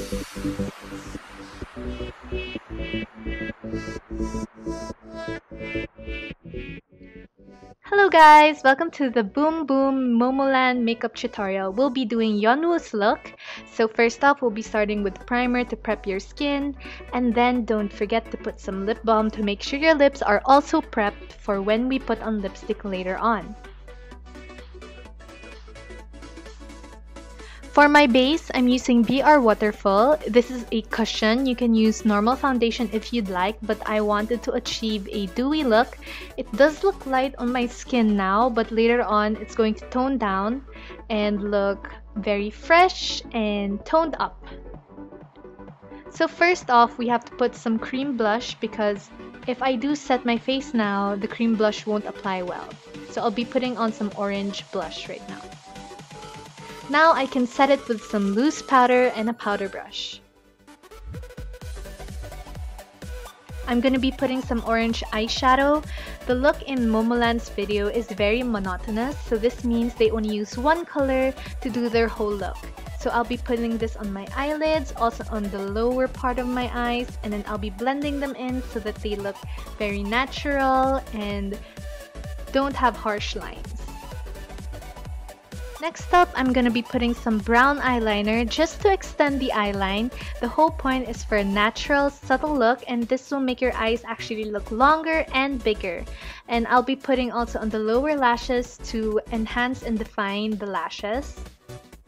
Hello guys, welcome to the Boom Boom Momoland makeup tutorial. We'll be doing Yeonwoo's look. So first off, we'll be starting with primer to prep your skin, and then don't forget to put some lip balm to make sure your lips are also prepped for when we put on lipstick later on. For my base, I'm using BR Waterful. This is a cushion. You can use normal foundation if you'd like, but I wanted to achieve a dewy look. It does look light on my skin now, but later on it's going to tone down and look very fresh and toned up. So first off, we have to put some cream blush because if I do set my face now, the cream blush won't apply well. So I'll be putting on some orange blush right now. Now I can set it with some loose powder and a powder brush. I'm going to be putting some orange eyeshadow. The look in Momoland's video is very monotonous, so this means they only use one color to do their whole look. So I'll be putting this on my eyelids, also on the lower part of my eyes, and then I'll be blending them in so that they look very natural and don't have harsh lines. Next up, I'm going to be putting some brown eyeliner just to extend the eyeline. The whole point is for a natural, subtle look, and this will make your eyes actually look longer and bigger. And I'll be putting also on the lower lashes to enhance and define the lashes.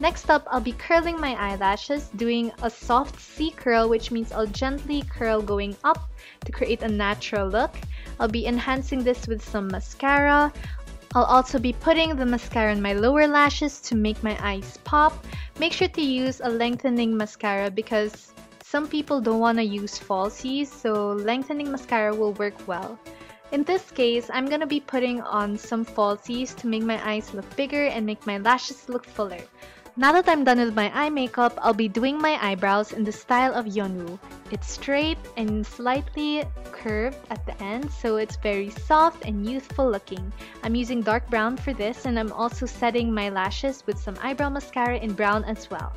Next up, I'll be curling my eyelashes, doing a soft C curl, which means I'll gently curl going up to create a natural look. I'll be enhancing this with some mascara. I'll also be putting the mascara on my lower lashes to make my eyes pop. Make sure to use a lengthening mascara because some people don't want to use falsies, so lengthening mascara will work well. In this case, I'm going to be putting on some falsies to make my eyes look bigger and make my lashes look fuller. Now that I'm done with my eye makeup, I'll be doing my eyebrows in the style of Yeonwoo. It's straight and slightly curved at the end, so it's very soft and youthful looking. I'm using dark brown for this, and I'm also setting my lashes with some eyebrow mascara in brown as well.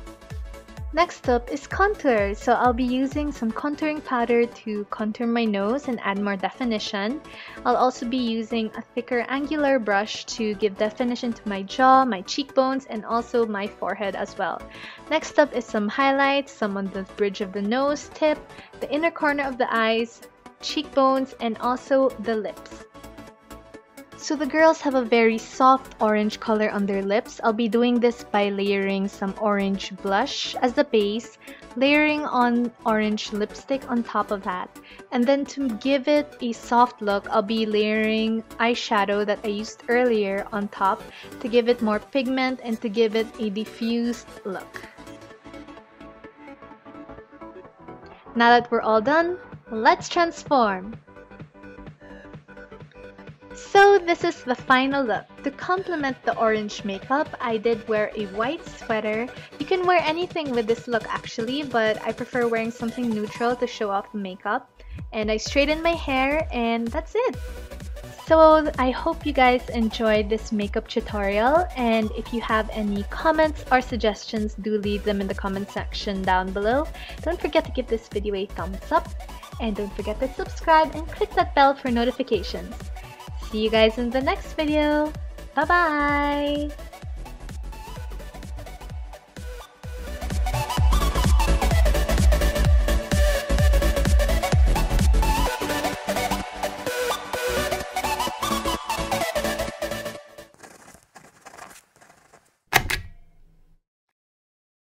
Next up is contour, so I'll be using some contouring powder to contour my nose and add more definition. I'll also be using a thicker angular brush to give definition to my jaw, my cheekbones, and also my forehead as well. Next up is some highlights, some on the bridge of the nose tip, the inner corner of the eyes, cheekbones, and also the lips. So the girls have a very soft orange color on their lips. I'll be doing this by layering some orange blush as the base, layering on orange lipstick on top of that. And then to give it a soft look, I'll be layering eyeshadow that I used earlier on top to give it more pigment and to give it a diffused look. Now that we're all done, let's transform! So this is the final look. To complement the orange makeup, I did wear a white sweater. You can wear anything with this look actually, but I prefer wearing something neutral to show off the makeup. And I straightened my hair, and that's it. So I hope you guys enjoyed this makeup tutorial, and if you have any comments or suggestions, do leave them in the comment section down below. Don't forget to give this video a thumbs up, and don't forget to subscribe and click that bell for notifications. See you guys in the next video. Bye bye!